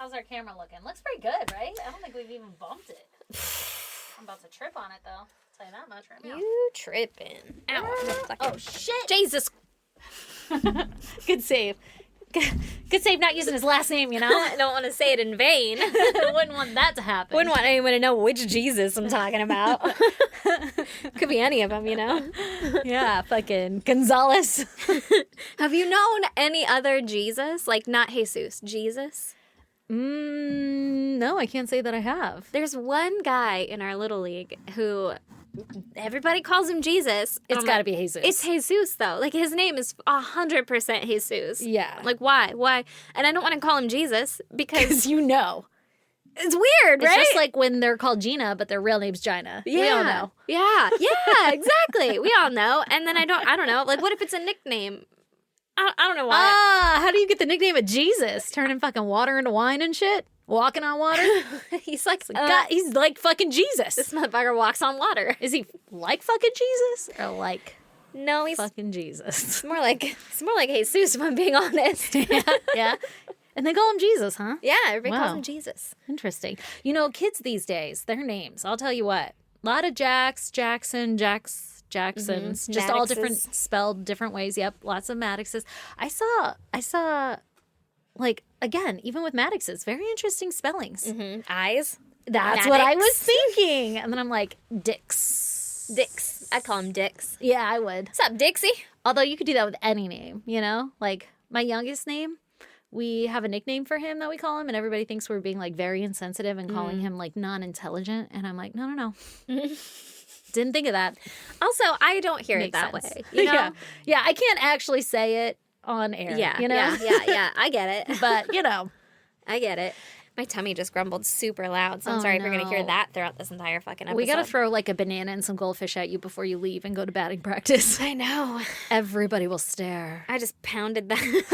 How's our camera looking? Looks pretty good, right? I don't think we've even bumped it. I'm about to trip on it, though. I'll tell you that much right now. You tripping. Ow. Oh, shit. Jesus. Good save. Good save not using his last name, you know? I don't want to say it in vain. Wouldn't want that to happen. Wouldn't want anyone to know which Jesus I'm talking about. Could be any of them, you know? Yeah, fucking Gonzalez. Have you known any other Jesus? Like, not Jesus, Jesus? No, I can't say that I have. There's one guy in our little league who everybody calls him Jesus. It's got to be Jesus. It's Jesus, though. Like, his name is 100% Jesus. Yeah. Like, why? Why? And I don't want to call him Jesus because you know. It's weird, right? It's just like when they're called Gina, but their real name's Gina. Yeah. We all know. Yeah, exactly. We all know. And then I don't know. Like, what if it's a nickname? I don't know why. How do you get the nickname of Jesus? Turning fucking water into wine and shit? Walking on water? He's like, he's like fucking Jesus. This motherfucker walks on water. Is he like fucking Jesus? Or like no, he's fucking Jesus? It's more like Jesus, if I'm being honest. Yeah. And they call him Jesus, huh? Yeah, everybody calls him Jesus. Interesting. You know, kids these days, their names, I'll tell you what. A lot of Jacks, Jackson, Jacksons, just all different, spelled different ways. Yep, lots of Maddoxes. I saw, like, again, even with Maddoxes, very interesting spellings. Mm-hmm. Eyes. That's Maddox. what I was thinking. And then I'm like, Dix. I'd call him Dix. Yeah, I would. What's up, Dixie? Although you could do that with any name, you know? Like, my youngest name, we have a nickname for him that we call him, and everybody thinks we're being, like, very insensitive and calling him, like, non-intelligent. And I'm like, no. Didn't think of that. Also, I don't hear it that way. You know? Yeah, I can't actually say it on air. Yeah, you know? yeah. I get it. But, you know. I get it. My tummy just grumbled super loud, so I'm sorry if you're going to hear that throughout this entire fucking episode. We got to throw, like, a banana and some goldfish at you before you leave and go to batting practice. I know. Everybody will stare. I just pounded that.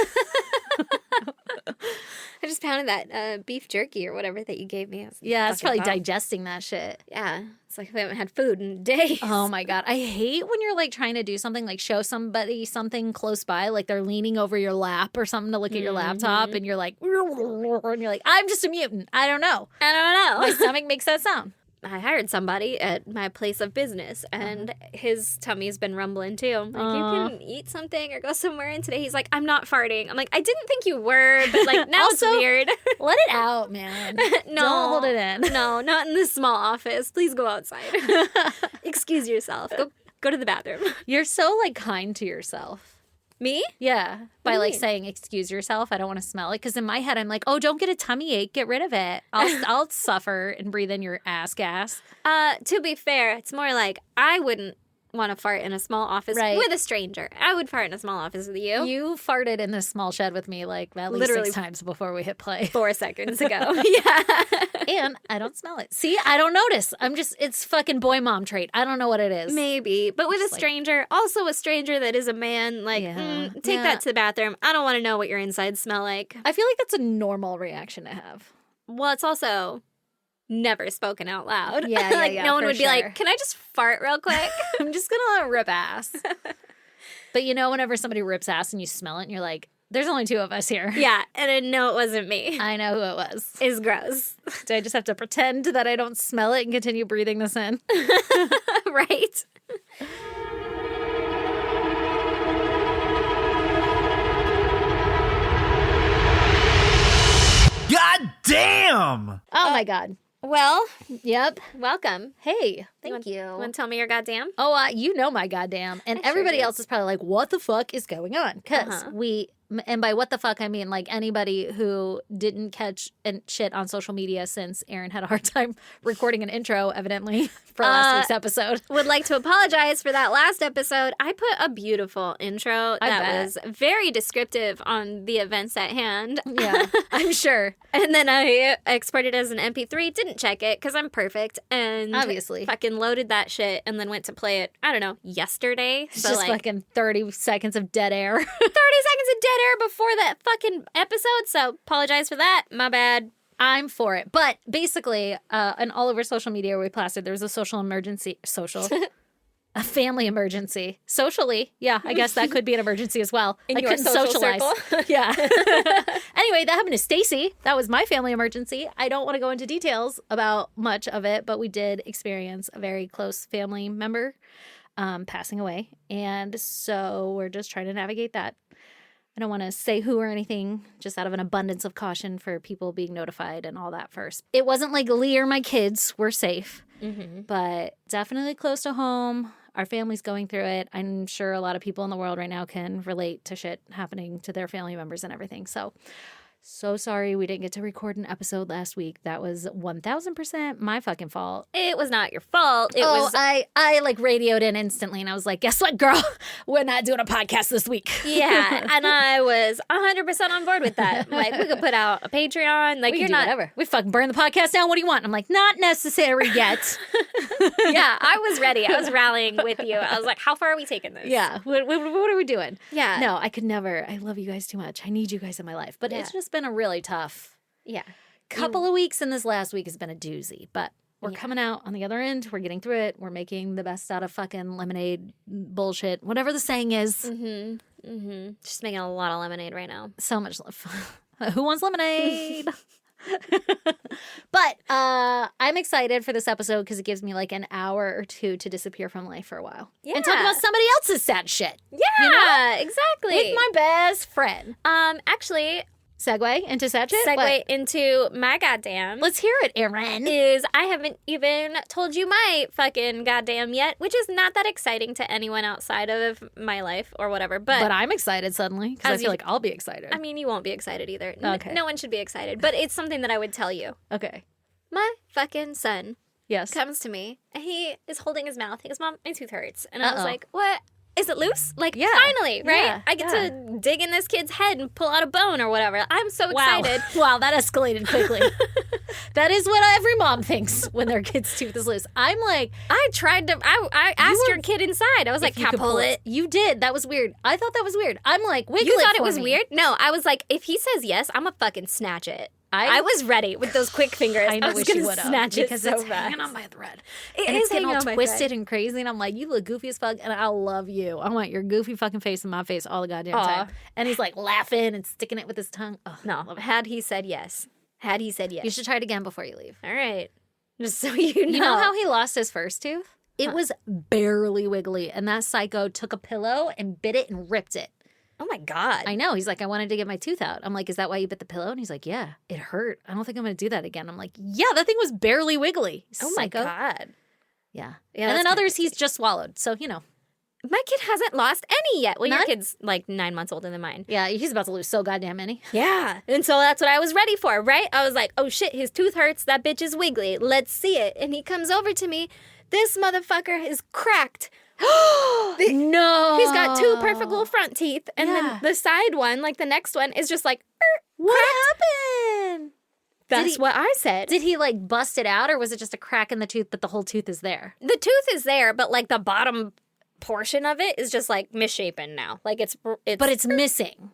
I just pounded that beef jerky or whatever that you gave me. Yeah, it's probably digesting that shit. Yeah. It's like we haven't had food in days. Oh, my God. I hate when you're, like, trying to do something, like, show somebody something close by, like they're leaning over your lap or something to look at your laptop, and you're like, I'm just a mutant. I don't know. My stomach makes that sound. I hired somebody at my place of business, and his tummy's been rumbling too. I'm like, you can eat something or go somewhere. And today he's like, I'm not farting. I'm like, I didn't think you were, but like now also, it's weird. Let it out, man. No, don't hold it in. No, not in this small office. Please go outside. Excuse yourself. Go to the bathroom. You're so like kind to yourself. Me? Yeah. By like saying, excuse yourself. I don't want to smell it. Because in my head, I'm like, oh, don't get a tummy ache. Get rid of it. I'll suffer and breathe in your ass gas. To be fair, it's more like I wouldn't want to fart in a small office with a stranger. I would fart in a small office with you. You farted in this small shed with me like at least literally 6 times before we hit play. 4 seconds ago. Yeah. And I don't smell it. See, I don't notice. It's fucking boy mom trait. I don't know what it is. Maybe. But with a stranger, also a stranger that is a man, like, take that to the bathroom. I don't want to know what your insides smell like. I feel like that's a normal reaction to have. Well, it's also never spoken out loud. Yeah, like no one would be like, can I just fart real quick? I'm just gonna rip ass. But you know, whenever somebody rips ass and you smell it and you're like, there's only 2 of us here. Yeah, and I know it wasn't me. I know who it was. It's gross. Do I just have to pretend that I don't smell it and continue breathing this in? Right? God damn! Oh my God. Well, yep. Welcome. Hey, thank you. Want to tell me your goddamn? Oh, you know my goddamn. And everybody else is probably like, what the fuck is going on? Because and by what the fuck, I mean like anybody who didn't catch and shit on social media since Erin had a hard time recording an intro, evidently, for last week's episode. Would like to apologize for that last episode. I put a beautiful intro that was very descriptive on the events at hand. Yeah, I'm sure. And then I exported it as an MP3, didn't check it because I'm perfect, and obviously fucking loaded that shit and then went to play it, I don't know, yesterday. So just like, fucking 30 seconds of dead air. 30 seconds of dead air before that fucking episode, so apologize for that. My bad. I'm for it. But basically, and all over social media we plastered, there was a social emergency. a family emergency. Socially, yeah, I guess that could be an emergency as well. In I your couldn't social socialize. circle? Yeah. Anyway, that happened to Stacy. That was my family emergency. I don't want to go into details about much of it, but we did experience a very close family member passing away. And so we're just trying to navigate that. I don't want to say who or anything, just out of an abundance of caution for people being notified and all that first. It wasn't like Lee or my kids were safe, but definitely close to home. Our family's going through it. I'm sure a lot of people in the world right now can relate to shit happening to their family members and everything. So sorry we didn't get to record an episode last week. That was 1,000% my fucking fault. It was not your fault. I like radioed in instantly and I was like, guess what, girl? We're not doing a podcast this week. Yeah, and I was 100% on board with that. Like, we could put out a Patreon. Like, We you're can do not. whatever. We fucking burn the podcast down. What do you want? I'm like, not necessary yet. Yeah, I was ready. I was rallying with you. I was like, how far are we taking this? Yeah. What are we doing? Yeah. No, I could never. I love you guys too much. I need you guys in my life. But it's just been a really tough Yeah. couple of weeks, and this last week has been a doozy. But we're coming out on the other end. We're getting through it. We're making the best out of fucking lemonade bullshit, whatever the saying is. Just making a lot of lemonade right now. So much love. Who wants lemonade? But I'm excited for this episode because it gives me like an hour or two to disappear from life for a while. And talk about somebody else's sad shit. Yeah, exactly. With my best friend. Actually, Segue into sad shit? segue What? into my goddamn. Let's hear it, Erin. Is I haven't even told you my fucking goddamn yet, which is not that exciting to anyone outside of my life or whatever. But I'm excited suddenly because I As feel you- like I'll be excited. I mean, you won't be excited either. Okay. No one should be excited, but it's something that I would tell you. Okay. My fucking son Yes. comes to me and he is holding his mouth. He goes, Mom, my tooth hurts. And I was Uh-oh. like, what? Is it loose? Like, Yeah. finally, right? Yeah. I get to dig in this kid's head and pull out a bone or whatever. I'm so excited. Wow, that escalated quickly. That is what every mom thinks when their kid's tooth is loose. I'm like, I tried to, I asked were- your kid inside. I was like, if you can I could pull it? You did. That was weird. I thought that was weird. I'm like, wiggle You thought it it for was me. weird? No, I was like, if he says yes, I'm gonna fucking snatch it. I was ready with those quick fingers. I know, was wish you gonna would have snatch it because so it's fast. hanging on by a thread. It And is it's getting hanging all on by a twisted thread. and crazy, and I'm like, you look goofy as fuck, and I love you. I want your goofy fucking face in my face all the goddamn time. And he's like laughing and sticking it with his tongue. Oh, No, had he said yes. Had he said yes. you should try it again before you leave. All right. Just so you know. You know how he lost his first tooth? It was barely wiggly, and that psycho took a pillow and bit it and ripped it. Oh my God. I know. He's like, I wanted to get my tooth out. I'm like, is that why you bit the pillow? And he's like, yeah, it hurt. I don't think I'm going to do that again. I'm like, yeah, that thing was barely wiggly. Oh my Psycho. God. Yeah. Yeah, And that's then kinda others he's just swallowed. So, you know. My kid hasn't lost any yet. Well, your None? kid's like 9 months older than mine. Yeah, he's about to lose so goddamn many. Yeah. And so that's what I was ready for, right? I was like, oh shit, his tooth hurts. That bitch is wiggly. Let's see it. And he comes over to me. This motherfucker is cracked. No. He's got two perfect little front teeth. And Yeah. then the side one, like the next one, is just like, What happened? that's what I said. Did he like bust it out or was it just a crack in the tooth, but the whole tooth is there? The tooth is there, but like the bottom portion of it is just like misshapen now. Like it's But it's missing.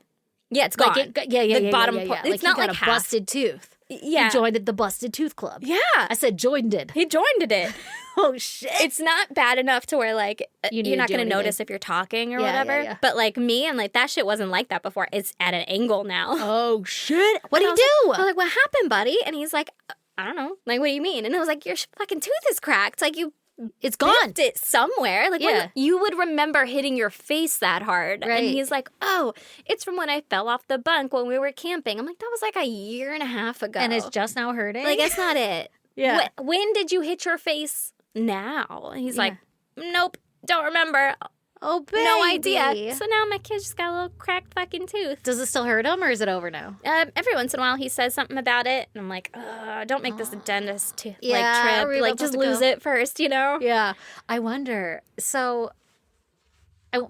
yeah, it's gone. Like yeah. The bottom yeah. part. Like It's not you got like a half. busted tooth. Yeah. You joined the busted tooth club. Yeah. I said joined it. He joined it. Oh shit. It's not bad enough to where like You need you're not to do going to anything. notice if you're talking or Yeah, whatever. yeah. But like me and like that shit wasn't like that before. It's at an angle now. Oh shit. What And did he I do? was like, what happened, buddy? And he's like, I don't know. Like, what do you mean? And I was like, your fucking tooth is cracked. Like you It's gone. biffed it somewhere. Like Yeah. you would remember hitting your face that hard. Right. And he's like, oh, it's from when I fell off the bunk when we were camping. I'm like, that was like a year and a half ago. And it's just now hurting. like, that's not it. Yeah. When did you hit your face? Now. And he's like, nope, don't remember. Oh, baby. No idea. So now my kid just got a little cracked fucking tooth. Does it still hurt him or is it over now? Every once in a while he says something about it, and I'm like, don't make this a dentist Yeah, are we trip. Like, about just to lose go? it first, you know? Yeah. I wonder. So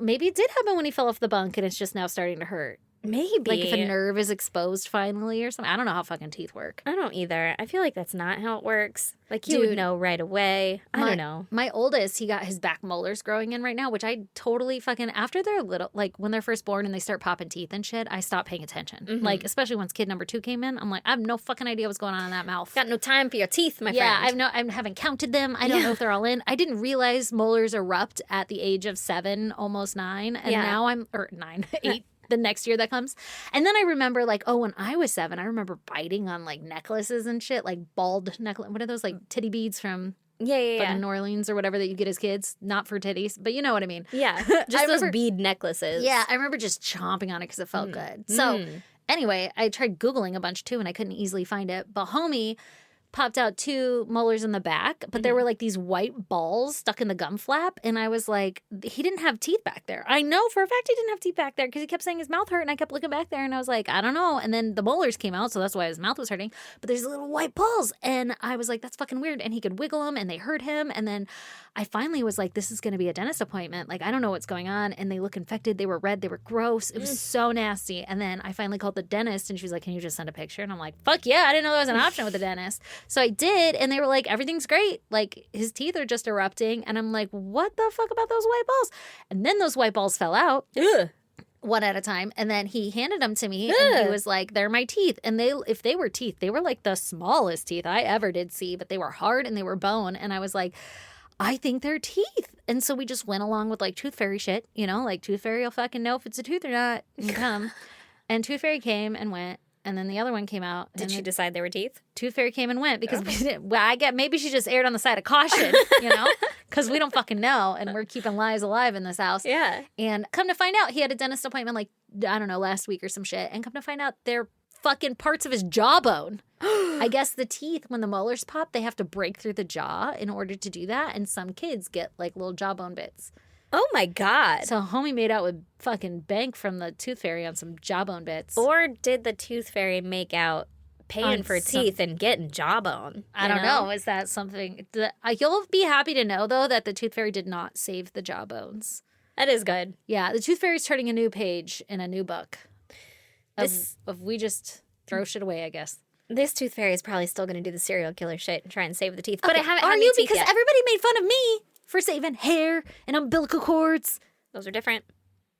maybe it did happen when he fell off the bunk and it's just now starting to hurt. Maybe. Like if a nerve is exposed finally or something. I don't know how fucking teeth work. I don't either. I feel like that's not how it works. Like, you would know right away. I don't know. My oldest, he got his back molars growing in right now, which I totally fucking, after they're little, like when they're first born and they start popping teeth and shit, I stopped paying attention. Mm-hmm. Like, especially once kid number 2 came in, I'm like, I have no fucking idea what's going on in that mouth. Got no time for your teeth, my Yeah, friend. I haven't counted them. I don't know if they're all in. I didn't realize molars erupt at the age of 7, almost 9. And now I'm, or 9, 8. The next year that comes. And then I remember like, oh, when I was 7, I remember biting on like necklaces and shit, like bald necklace. What are those, like titty beads from fucking New Orleans or whatever that you get as kids? Not for titties, but you know what I mean. Yeah, just those bead necklaces. Yeah, I remember just chomping on it because it felt good. So anyway, I tried Googling a bunch too and I couldn't easily find it. But homie popped out 2 molars in the back, but there were like these white balls stuck in the gum flap. And I was like, he didn't have teeth back there. I know for a fact he didn't have teeth back there because he kept saying his mouth hurt. And I kept looking back there and I was like, I don't know. And then the molars came out. So that's why his mouth was hurting. But there's little white balls. And I was like, that's fucking weird. And he could wiggle them and they hurt him. And then I finally was like, this is going to be a dentist appointment. Like, I don't know what's going on. And they look infected. They were red. They were gross. It was so nasty. And then I finally called the dentist and she was like, can you just send a picture? And I'm like, fuck yeah. I didn't know that was an option with the dentist. So I did. And they were like, everything's great. Like, his teeth are just erupting. And I'm like, what the fuck about those white balls? And then those white balls fell out. Ugh. One at a time. And then he handed them to me and he was like, they're my teeth. And if they were teeth, they were like the smallest teeth I ever did see, but they were hard and they were bone. And I was like, I think they're teeth. And so we just went along with like Tooth Fairy shit, you know, like Tooth Fairy will fucking know if it's a tooth or not and come. And Tooth Fairy came and went. And then the other one came out. Did she decide they were teeth? Tooth Fairy came and went because we didn't, well, I get maybe she just erred on the side of caution, you know, because we don't fucking know. And we're keeping lies alive in this house. Yeah. And come to find out, he had a dentist appointment like, I don't know, last week or some shit. And come to find out, they're fucking parts of his jawbone. I guess the teeth, when the molars pop, they have to break through the jaw in order to do that. And some kids get like little jawbone bits. Oh my God. So homie made out with fucking bank from the Tooth Fairy on some jawbone bits. Or did the Tooth Fairy make out paying for teeth and getting jawbone? I don't know. Is that something? You'll be happy to know, though, that the Tooth Fairy did not save the jawbones. That is good. Yeah, the Tooth Fairy's turning a new page in a new book. We just throw shit away, I guess. This Tooth Fairy is probably still going to do the serial killer shit and try and save the teeth. But Okay. I haven't Are had any you? teeth Because yet. everybody made fun of me for saving hair and umbilical cords. Those are different.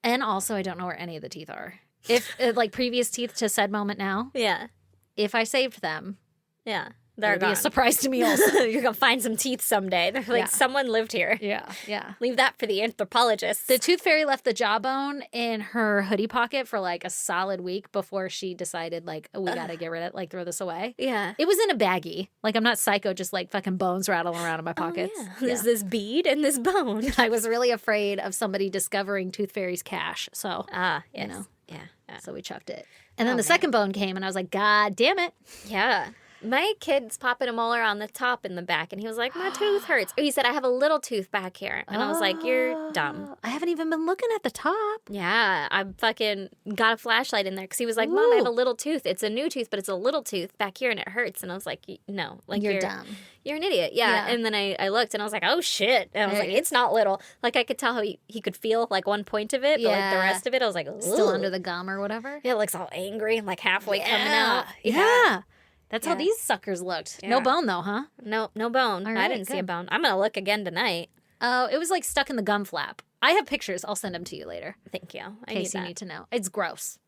And also, I don't know where any of the teeth are. If, like, previous teeth to said moment now, Yeah. if I saved them, Yeah. it They're would be gone. a surprise to me also. You're going to find some teeth someday. They're like, Yeah. someone lived here. Yeah. Leave that for the anthropologists. The Tooth Fairy left the jawbone in her hoodie pocket for like a solid week before she decided, like, oh, we gotta get rid of it, like, throw this away. Yeah. It was in a baggie. Like, I'm not psycho, just like fucking bones rattling around in my pockets. Oh, yeah. There's this bead and this bone. I was really afraid of somebody discovering Tooth Fairy's cash. So, Yes. you know, Yeah. so we chucked it. And then the second bone came, and I was like, God damn it. Yeah. My kid's popping a molar on the top and the back, and he was like, my tooth hurts. He said, I have a little tooth back here. And I was like, you're dumb. I haven't even been looking at the top. Yeah, I fucking got a flashlight in there because he was like, Mom, I have a little tooth. It's a new tooth, but it's a little tooth back here and it hurts. And I was like, no. Like, You're dumb. You're an idiot. Yeah. And then I looked and I was like, oh, shit. And I was like, it's not little. Like, I could tell how he could feel, like, one point of it, but, like, the rest of it, I was like, ugh. Still under the gum or whatever. Yeah, it looks all angry and, like, halfway coming out. Yeah. That's how these suckers looked. Yeah. No bone, though, huh? No bone. All I right, didn't see a good. bone. I'm going to look again tonight. Oh, it was like stuck in the gum flap. I have pictures. I'll send them to you later. Thank you. I In case need you that. need to know. It's gross.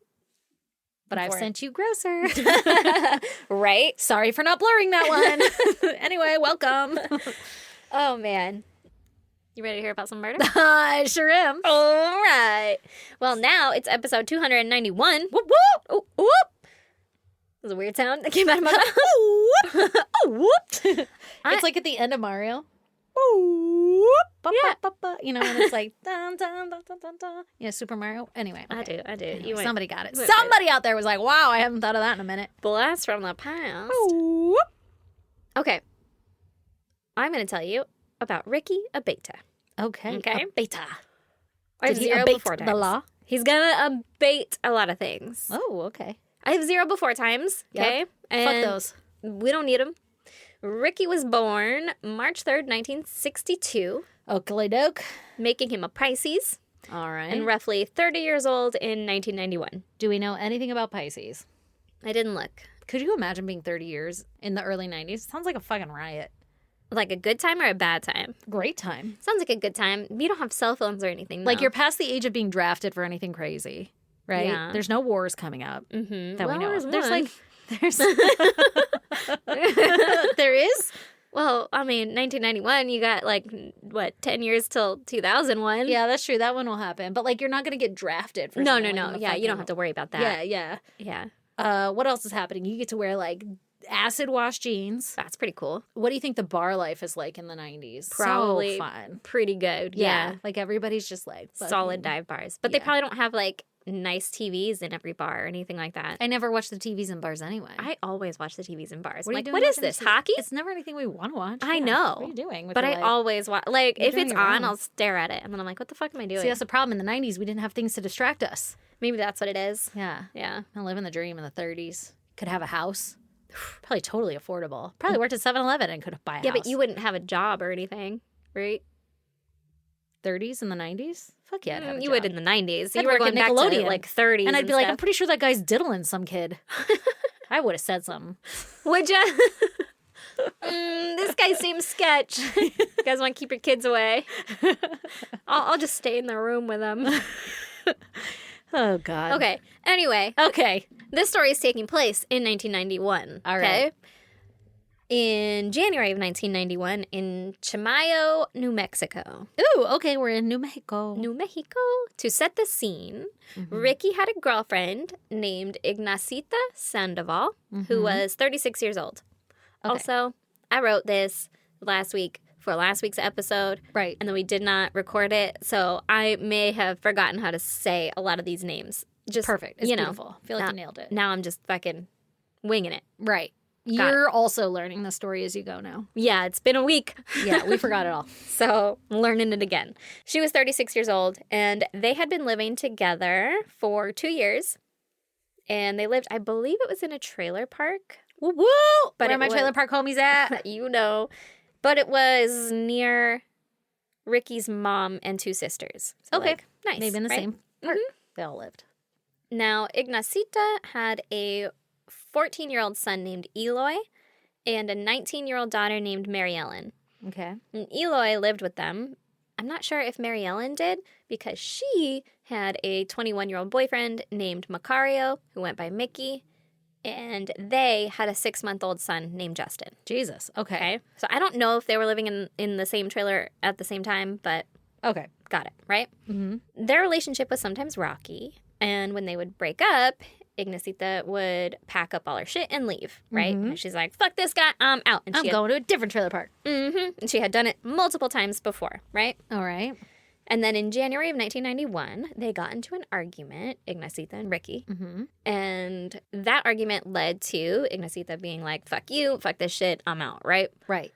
But I've For it. sent you grosser. Right? Sorry for not blurring that one. Anyway, welcome. Oh, man. You ready to hear about some murder? I sure am. All right. Well, now it's episode 291. Whoop, whoop. Oh, whoop. That was a weird sound that came out of my mouth. Oh, whoop. It's like at the end of Mario. Whoop. You know, when it's like, dun, dun, dun, dun, dun, dun. Yeah, Super Mario. Anyway. Okay. I do. Anyway, You went somebody got it. went Somebody out there was like, wow, I haven't thought of that in a minute. blast from the past. Whoop. Okay. I'm going to tell you about Ricky Abeyta. Okay. Okay. Beta. I have Did he zero abate before the times. law? He's going to abate a lot of things. Oh, okay. I have zero before times. Okay. Yep. And Fuck those. we don't need them. Ricky was born March 3rd, 1962, Oakley doke. making him a Pisces. All right. And roughly 30 years old in 1991. Do we know anything about Pisces? I didn't look. Could you imagine being 30 years in the early 90s? Sounds like a fucking riot. Like a good time or a bad time? Great time. Sounds like a good time. You don't have cell phones or anything, though. Like you're past the age of being drafted for anything crazy, right? Yeah. There's no wars coming up that we Well, know. there's one. There's there is. Well, I mean, 1991, you got like, 10 years till 2001? Yeah, that's true. That one will happen. But like, you're not gonna get drafted for. No. something like the Yeah, you don't fucking- have to worry about that. Yeah. Yeah. What else is happening? You get to wear like acid wash jeans. That's pretty cool. What do you think the bar life is like in the 90s? Probably So fun. pretty good. Yeah. Like everybody's just like Solid fucking- dive bars. But they Yeah. probably don't have like nice TVs in every bar or anything like that. I never watch the TVs in bars anyway. I always watch the TVs in bars. What are you Like, doing what is watching this, TV? hockey? It's never anything we want to watch. I Yeah. know. What are you doing? With But your I life? always watch. Like, You're if doing it's it on, wrong. I'll stare at it. And then I'm like, what the fuck am I doing? See, that's the problem. In the 90s, we didn't have things to distract us. Maybe that's what it is. Yeah. Yeah. I live in the dream in the 30s. Could have a house. Probably totally affordable. Probably worked at 7-Eleven and could buy a Yeah, house. but you wouldn't have a job or anything, right? 30s in the 90s? Fuck yeah, I'd have a You job. would in the 90s. I'd You were work going at back to Nickelodeon. like 30s. And I'd be like, I'm stuff. pretty sure that guy's diddling some kid. I would have said something. Would ya? This guy seems sketch. You guys want to keep your kids away? I'll just stay in the room with them. Oh, God. Okay. Anyway, Okay. this story is taking place in 1991. All okay? right. In January of 1991 in Chimayó, New Mexico. Ooh, okay, we're in New Mexico. New Mexico. To set the scene, Ricky had a girlfriend named Ignacita Sandoval, who was 36 years old. Okay. Also, I wrote this last week for last week's episode. Right. And then we did not record it, so I may have forgotten how to say a lot of these names. Just Perfect. It's you know, beautiful. I feel like you nailed it. Now I'm just fucking winging it. Right. Got You're also learning the story as you go now. Yeah, it's been a week. Yeah, we forgot it all. So, I'm learning it again. She was 36 years old, and they had been living together for 2 years. And they lived, I believe it was in a trailer park. Woo woo! But Where it are my trailer park homies at? You know. But it was near Ricky's mom and 2 sisters. So, Okay. like, nice. Maybe in the right? same park. They all lived. Now, Ignacita had a 14-year-old son named Eloy and a 19-year-old daughter named Mary Ellen. Okay. And Eloy lived with them. I'm not sure if Mary Ellen did because she had a 21-year-old boyfriend named Macario who went by Mickey, and they had a 6-month-old son named Justin. Jesus. Okay. Okay? So I don't know if they were living in the same trailer at the same time, but Okay. got it, right? Mm-hmm. Their relationship was sometimes rocky, and when they would break up, Ignacita would pack up all her shit and leave, right? And she's like, fuck this guy, I'm out. And I'm going to a different trailer park. And she had done it multiple times before, right? All right. And then in January of 1991, they got into an argument, Ignacita and Ricky. And that argument led to Ignacita being like, fuck you, fuck this shit, I'm out, right? Right.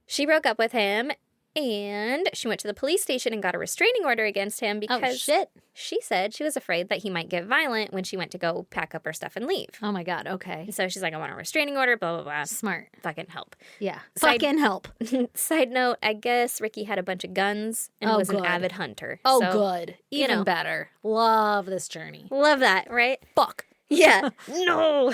She broke up with him, and she went to the police station and got a restraining order against him Oh, because shit. she said she was afraid that he might get violent when she went to go pack up her stuff and leave. Oh, my God. Okay. And so she's like, I want a restraining order, blah, blah, blah. Smart. Fucking help. Yeah. Side- Fucking help. Side note, I guess Ricky had a bunch of guns and Oh, was an good. avid hunter. Oh, So, good. you Even know. better. Love this journey. Love that, right? Fuck. Yeah. No.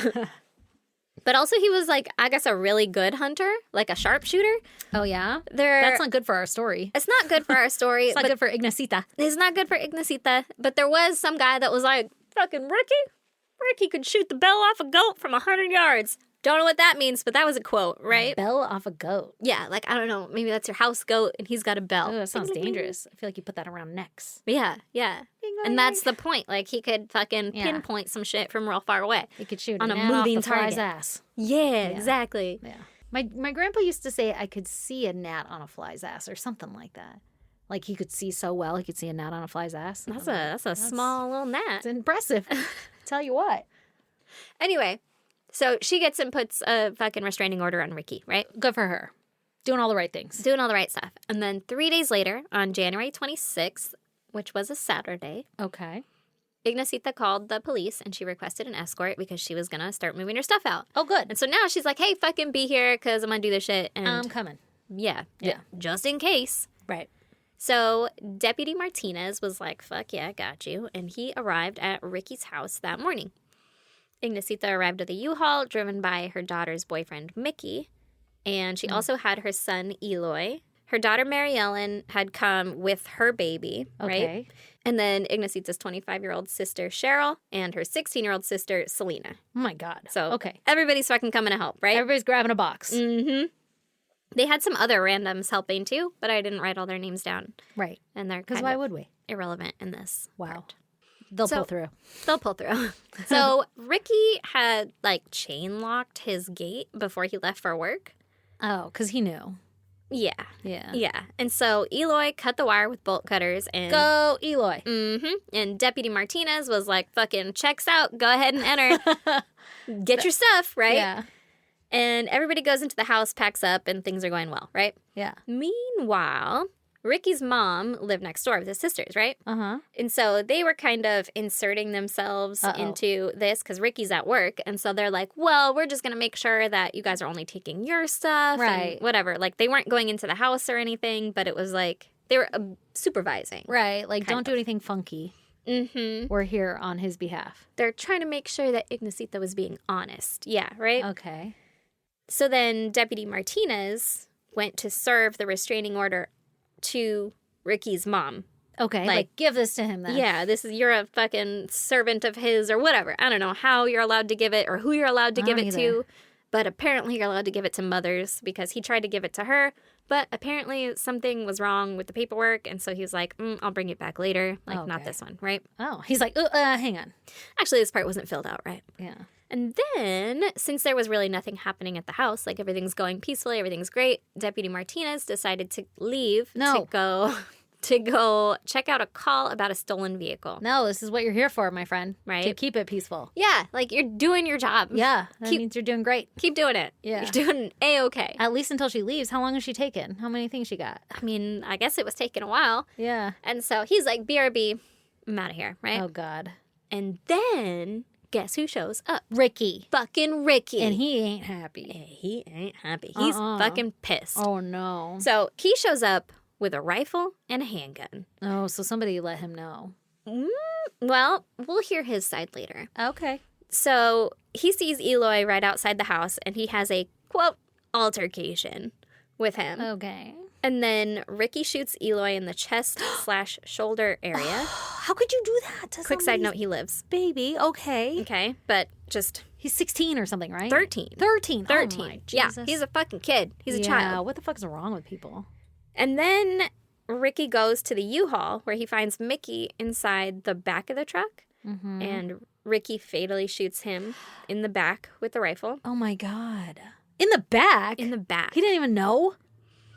But also he was like, I guess, a really good hunter, like a sharpshooter. Oh, yeah? There, That's not good for our story. it's not good for our story. It's not but good for Ignacita. It's not good for Ignacita. But there was some guy that was like, fucking Ricky could shoot the bell off a goat from 100 yards. Don't know what that means, but that was a quote, right? Bell off a goat. Yeah, like, I don't know. Maybe that's your house goat and he's got a bell. Oh, that sounds dangerous. I feel like you put that around necks. Yeah, yeah. And that's the point. Like, he could fucking Yeah. pinpoint some shit from real far away. You could shoot On a gnat off moving the fly's target. ass. Yeah, exactly. Yeah. My grandpa used to say I could see a gnat on a fly's ass or something like that. Like he could see so well, he could see a gnat on a fly's ass. That's a small little gnat. It's impressive. Tell you what. Anyway, so she gets and puts a fucking restraining order on Ricky, right? Good for her. Doing all the right things. Doing all the right stuff. And then 3 days later, on January 26th, which was a Saturday, Okay. Ignacita called the police and she requested an escort because she was going to start moving her stuff out. Oh, good. And so now she's like, hey, fucking be here because I'm going to do this shit. And I'm coming. yeah, Yeah. just in case. Right. So Deputy Martinez was like, fuck yeah, got you. And he arrived at Ricky's house that morning. Ignacita arrived at the U-Haul, driven by her daughter's boyfriend, Mickey. And she also had her son, Eloy. Her daughter, Mary Ellen, had come with her baby, right? And then Ignacita's 25-year-old sister, Cheryl, and her 16-year-old sister, Selena. Oh, my God. So everybody's fucking coming to help, right? Everybody's grabbing a box. Mm-hmm. They had some other randoms helping, too, but I didn't write all their names down. Right. And they're because why would we? Irrelevant in this. Wow. Part. They'll pull through. They'll pull through. So Ricky had, like, chain-locked his gate before he left for work. Oh, because he knew. Yeah. Yeah. Yeah. And so Eloy cut the wire with bolt cutters and... Go, Eloy. Mm-hmm. And Deputy Martinez was like, fucking checks out. Go ahead and enter. Get your stuff, right? Yeah. And everybody goes into the house, packs up, and things are going well, right? Yeah. Meanwhile, Ricky's mom lived next door with his sisters, right? Uh-huh. And so they were kind of inserting themselves into this because Ricky's at work. And so they're like, well, we're just going to make sure that you guys are only taking your stuff. Right. And whatever. Like, they weren't going into the house or anything, but it was like they were supervising. Right. Like, don't do anything funky. Mm-hmm. We're here on his behalf. They're trying to make sure that Ignacita was being honest. Yeah, right? Okay. So then Deputy Martinez went to serve the restraining order to Ricky's mom. Okay, like give this to him then. Yeah, you're a fucking servant of his or whatever. I don't know how you're allowed to give it or who you're allowed to give it to, but apparently you're allowed to give it to mothers because he tried to give it to her, but apparently something was wrong with the paperwork, and so he was like, I'll bring it back later, like not this one, right? Oh, he's like, hang on. Actually, this part wasn't filled out right. Yeah. And then, since there was really nothing happening at the house, like everything's going peacefully, everything's great, Deputy Martinez decided to leave to go check out a call about a stolen vehicle. No, this is what you're here for, my friend. Right? To keep it peaceful. Yeah, like you're doing your job. Yeah, that means you're doing great. Keep doing it. Yeah. You're doing A-okay. At least until she leaves. How long has she taken? How many things she got? I mean, I guess it was taking a while. Yeah. And so he's like, BRB, I'm out of here, right? Oh, God. And then... guess who shows up? Ricky. Fucking Ricky. And he ain't happy. He ain't happy. He's fucking pissed. Oh, no. So he shows up with a rifle and a handgun. Oh, so somebody let him know. Well, we'll hear his side later. Okay. So he sees Eloy right outside the house, and he has a, quote, altercation with him. Okay. And then Ricky shoots Eloy in the chest/shoulder area. How could you do that to Quick side note, he lives. Baby, okay. Okay, but just... He's 16 or something, right? 13. 13. 13. Oh, my yeah, Jesus. he's a fucking kid. He's a child. What the fuck is wrong with people? And then Ricky goes to the U-Haul where he finds Mickey inside the back of the truck. Mm-hmm. And Ricky fatally shoots him in the back with the rifle. Oh, my God. In the back? In the back. He didn't even know?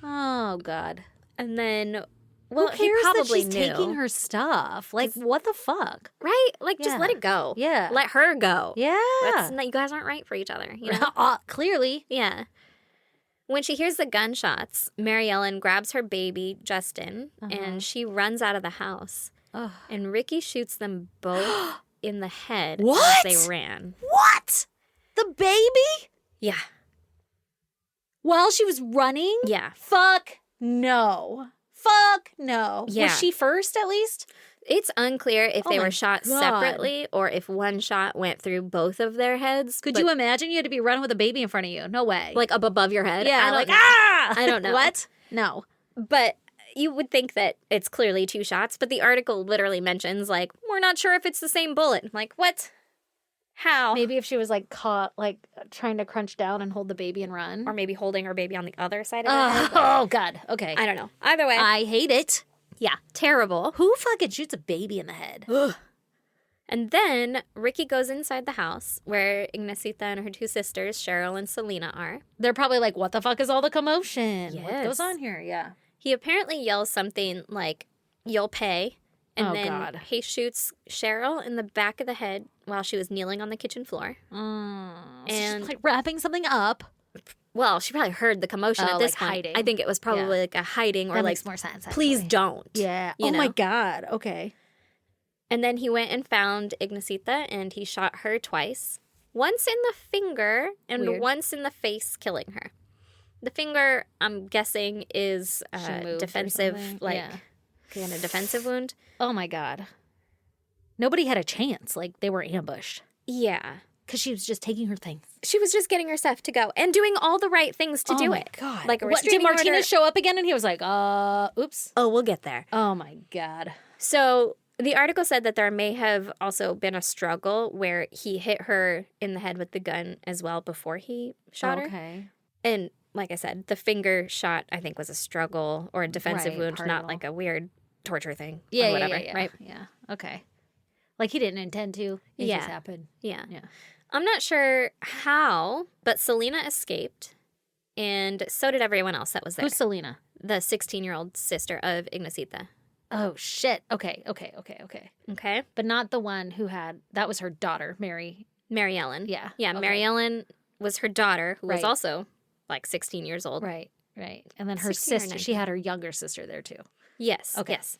Oh, God. And then, well, who cares he probably that she's knew. taking her stuff? Like, what the fuck? Right? Like, just let it go. Yeah. Let her go. Yeah. You guys aren't right for each other, you know? Clearly. Yeah. When she hears the gunshots, Mary Ellen grabs her baby, Justin, and she runs out of the house. And Ricky shoots them both in the head as they ran. What? The baby? Yeah. While she was running? Yeah. Fuck no. Fuck no. Yeah. Was she first at least? It's unclear if they my were shot God. separately or if one shot went through both of their heads. Could you imagine you had to be running with a baby in front of you? No way. Like up above your head? Yeah, I don't like, know. I don't know. What? No. But you would think that it's clearly two shots, but the article literally mentions, like, we're not sure if it's the same bullet. I'm like, what? How? Maybe if she was, like, caught, like, trying to crunch down and hold the baby and run. Or maybe holding her baby on the other side of her head. Oh, God. Okay. I don't know. Either way. I hate it. Yeah, terrible. Who fucking shoots a baby in the head? Ugh. And then Ricky goes inside the house where Ignacita and her two sisters, Cheryl and Selena, are. They're probably like, what the fuck is all the commotion? Yes. What goes on here? Yeah. He apparently yells something like, you'll pay. And then God. he shoots Cheryl in the back of the head while she was kneeling on the kitchen floor. So And she's like wrapping something up. well, she probably heard the commotion at this like point. hiding. I think it was probably like a hiding or That like, makes more sense. please actually. don't. Yeah. You know? My God. Okay. And then he went and found Ignacita and he shot her twice. Once in the finger and Weird. once in the face, killing her. The finger, I'm guessing, is She moved or defensive, something. like Yeah. Okay, and a defensive wound. Oh, my God. Nobody had a chance. Like, they were ambushed. Yeah. Because she was just taking her things. She was just getting her stuff to go and doing all the right things to do it. God. Like a What, did restraining Martinez order. show up again? And he was like, oops. Oh, we'll get there. Oh, my God. So the article said that there may have also been a struggle where he hit her in the head with the gun as well before he shot her. Okay. And like I said, the finger shot, I think, was a struggle or a defensive Right, wound, part not of it like a weird torture thing Yeah, or whatever, yeah. right? Yeah. Okay. Like, he didn't intend to. It Yeah. just happened. Yeah. Yeah. I'm not sure how, but Selena escaped, and so did everyone else that was there. Who's Selena? The 16-year-old sister of Ignacita. Oh, shit. Okay. Okay? But not the one who had, that was her daughter, Mary. Mary Ellen. Yeah. Yeah, okay. Mary Ellen was her daughter, who was Right. also like 16 years old. Right. And then her 16 or sister, she had her younger sister there too. Yes. Okay. Yes.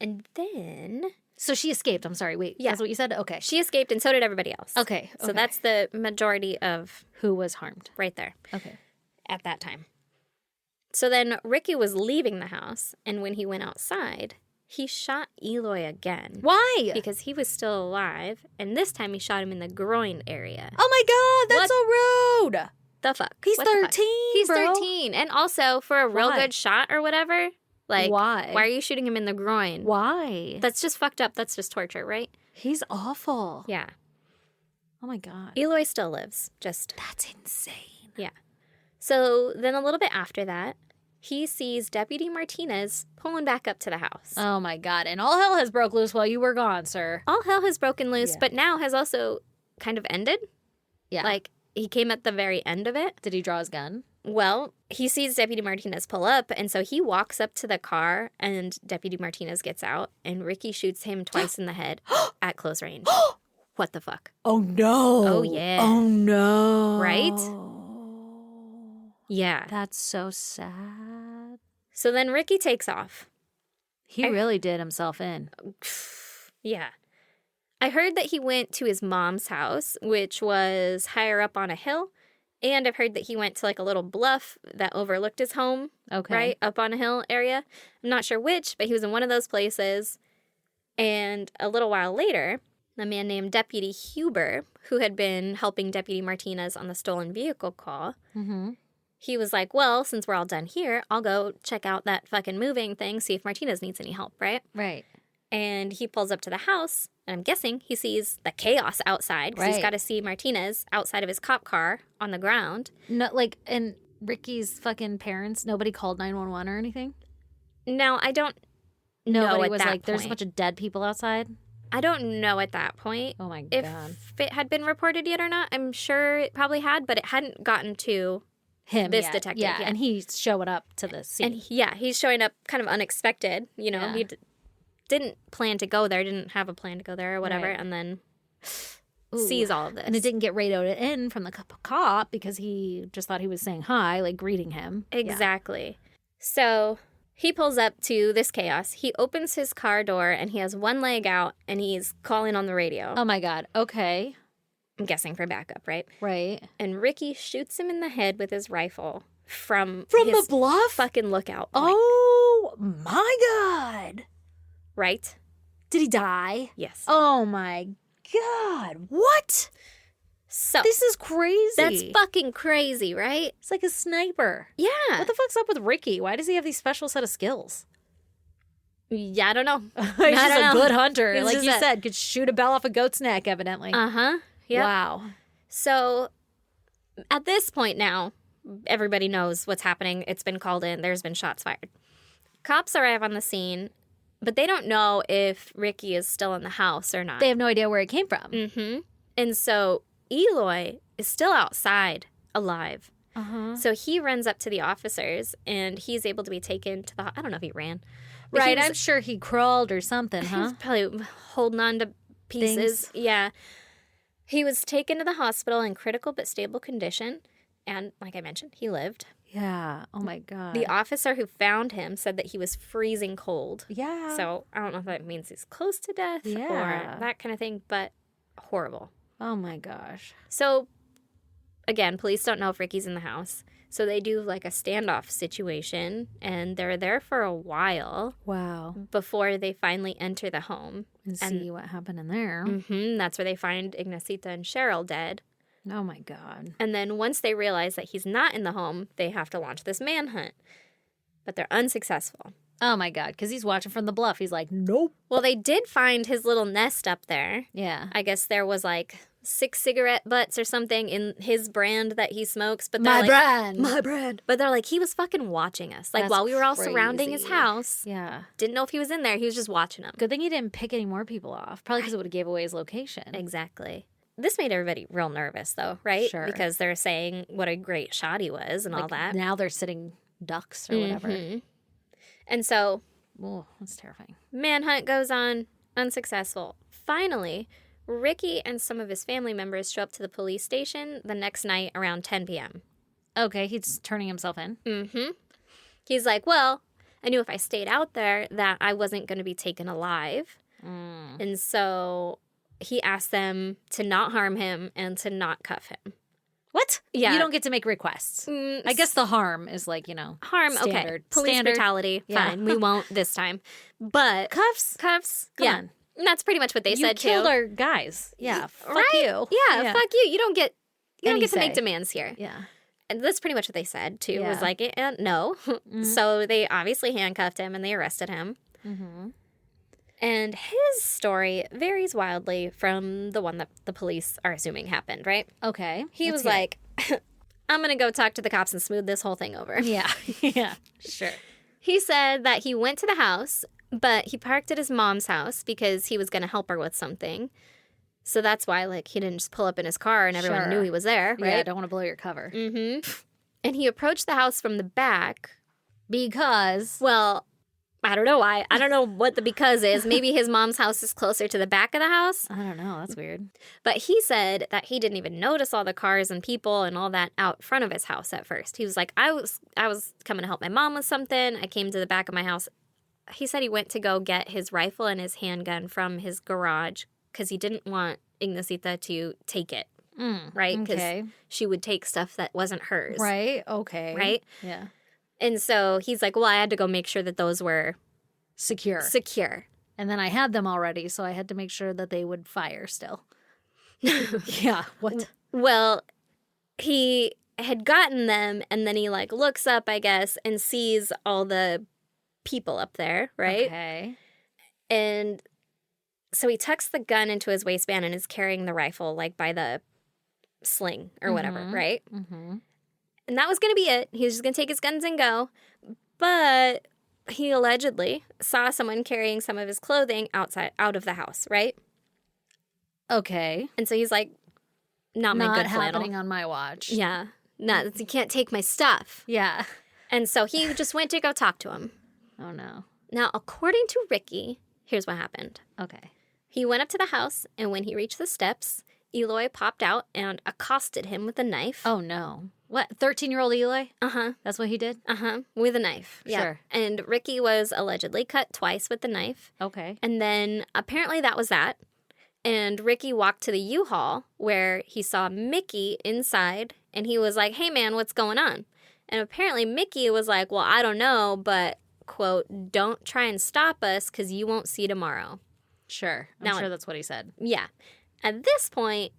And then So she escaped. I'm sorry. Wait. Yeah. That's what you said? Okay. she escaped, and so did everybody else. Okay. So that's the majority of who was harmed. right there Okay. at that time. So then Ricky was leaving the house, and when he went outside, he shot Eloy again. Why? Because he was still alive, and this time he shot him in the groin area. Oh my God. That's so rude. The fuck? He's What the fuck? 13, He's bro. 13. And also, for a real Why? good shot or whatever, like, Why? Why are you shooting him in the groin? Why? That's just fucked up. That's just torture, right? He's awful. Yeah. Oh my God. Eloy still lives. Just, That's insane. yeah. So then a little bit after that, he sees Deputy Martinez pulling back up to the house. Oh my God. And all hell has broke loose while you were gone, sir. All hell has broken loose, Yeah. but now has also kind of ended. Yeah. Like, he came at the very end of it. Did he draw his gun? Well, he sees Deputy Martinez pull up, and so he walks up to the car, and Deputy Martinez gets out, and Ricky shoots him twice in the head at close range. What the fuck? Oh no. Oh, yeah. Oh no. Right? Yeah. That's so sad. So then Ricky takes off. He really did himself in. Yeah. I heard that he went to his mom's house, which was higher up on a hill. And I've heard that he went to like a little bluff that overlooked his home, Okay. right? Up on a hill area. I'm not sure which, but he was in one of those places. And a little while later, a man named Deputy Huber, who had been helping Deputy Martinez on the stolen vehicle call, Mm-hmm. he was like, well, since we're all done here, I'll go check out that fucking moving thing, see if Martinez needs any help, right? Right. And he pulls up to the house, and I'm guessing he sees the chaos outside because he's Right. got to see Martinez outside of his cop car on the ground. No, like, and Ricky's fucking parents, nobody called 911 or anything? Now, I don't know Nobody at was that like, there's a point. bunch of dead people outside? I don't know at that point Oh my if God. it had been reported yet or not. I'm sure it probably had, but it hadn't gotten to Him. this yet. detective, Yeah, yeah. and he's showing up to the scene. And he's showing up kind of unexpected. You know, Yeah. he didn't plan to go there, didn't have a plan to go there or whatever, Right. and then Ooh. sees all of this. And it didn't get radioed in from the cop because he just thought he was saying hi, like greeting him. Yeah. Exactly. So he pulls up to this chaos. He opens his car door and he has one leg out and he's calling on the radio. Oh my God. Okay. I'm guessing for backup, right? Right. And Ricky shoots him in the head with his rifle from From his the bluff? fucking lookout point. Oh my God. Right? Did he die? Yes. Oh my God. What? So This is crazy. that's fucking crazy, right? It's like a sniper. Yeah. What the fuck's up with Ricky? Why does he have these special set of skills? Yeah, I don't know. He's I just don't a know. good hunter. He's Like just you a- said, could shoot a bell off a goat's neck, evidently. Uh-huh. Yep. Wow. So at this point now, everybody knows what's happening. It's been called in. There's been shots fired. Cops arrive on the scene, but they don't know if Ricky is still in the house or not. They have no idea where it came from. Mm-hmm. And so Eloy is still outside, alive. Uh-huh. So he runs up to the officers, and he's able to be taken to the... I don't know if he ran. but he Right, was- I'm sure he crawled or something, He huh? was probably holding on to pieces. Things. Yeah. He was taken to the hospital in critical but stable condition. And like I mentioned, he lived. Yeah. Oh my God. The officer who found him said that he was freezing cold. yeah. So I don't know if that means he's close to death Yeah. or that kind of thing, but horrible. Oh my gosh. So again, police don't know if Ricky's in the house. So they do like a standoff situation, and they're there for a while. Wow. Before they finally enter the home. And see what happened in there. That's where they find Ignacita and Cheryl dead. Oh, my God. And then once they realize that he's not in the home, they have to launch this manhunt. But they're unsuccessful. Oh, my God, because he's watching from the bluff. He's like, nope. Well, they did find his little nest up there. Yeah. I guess there was like 6 cigarette butts or something in his brand that he smokes. But My brand. My brand. But they're like, he was fucking watching us. Like, That's while we were all crazy. surrounding his house. Yeah. Didn't know if he was in there. He was just watching them. Good thing he didn't pick any more people off. Probably because it would have gave away his location. Exactly. This made everybody real nervous, though, right? Sure. Because they're saying what a great shot he was and all that. Now they're sitting ducks or whatever. And so, Oh, that's terrifying. manhunt goes on, unsuccessful. Finally, Ricky and some of his family members show up to the police station the next night around 10 p.m. Okay, he's turning himself in. He's like, well, I knew if I stayed out there that I wasn't going to be taken alive. And so he asked them to not harm him and to not cuff him. What? Yeah. You don't get to make requests. I guess the harm is like, Harm, standard. okay. Police Standard. brutality, Yeah. fine. We won't this time. But Cuffs? cuffs, Come yeah. on. And that's pretty much what they You said, killed too. our guys. Yeah, fuck Right? you. Yeah, fuck you. You don't get Any to make say. demands here. Yeah. And that's pretty much what they said, too. Was Yeah. like, no. So they obviously handcuffed him and they arrested him. And his story varies wildly from the one that the police are assuming happened, right? Okay. He was like, I'm going to go talk to the cops and smooth this whole thing over. Yeah. Yeah. Sure. He said that he went to the house, but he parked at his mom's house because he was going to help her with something. So that's why, like, he didn't just pull up in his car and everyone Sure. knew he was there, right? Yeah, I don't want to blow your cover. And he approached the house from the back. Because. Well, I don't know why. I don't know what the because is. Maybe his mom's house is closer to the back of the house. I don't know. That's weird. But he said that he didn't even notice all the cars and people and all that out front of his house at first. He was like, I was coming to help my mom with something. I came to the back of my house. He said he went to go get his rifle and his handgun from his garage because he didn't want Ignacita to take it, right? Because Okay. she would take stuff that wasn't hers. Right? Okay. Right? Yeah. And so he's like, well, I had to go make sure that those were Secure. secure. And then I had them already, so I had to make sure that they would fire still. Yeah. What? Well, he had gotten them, and then he like looks up, I guess, and sees all the people up there, right? Okay. And so he tucks the gun into his waistband and is carrying the rifle like by the sling or whatever, right? And that was going to be it. He was just going to take his guns and go. But he allegedly saw someone carrying some of his clothing out of the house, right? Okay. And so he's like, not my Not good flannel. happening on my watch. Yeah. No, you can't take my stuff. Yeah. And so he just went to go talk to him. Oh, no. Now, according to Ricky, here's what happened. Okay. He went up to the house, and when he reached the steps, Eloy popped out and accosted him with a knife. Oh, no. What? 13-year-old Eloy? Uh-huh. That's what he did? Uh-huh. With a knife. Yeah. Sure. And Ricky was allegedly cut twice with the knife. Okay. And then apparently that was that. And Ricky walked to the U-Haul where he saw Mickey inside, and he was like, hey, man, what's going on? And apparently Mickey was like, well, I don't know, but, quote, don't try and stop us because you won't see tomorrow. Sure. I'm Now- sure that's what he said. Yeah. At this point,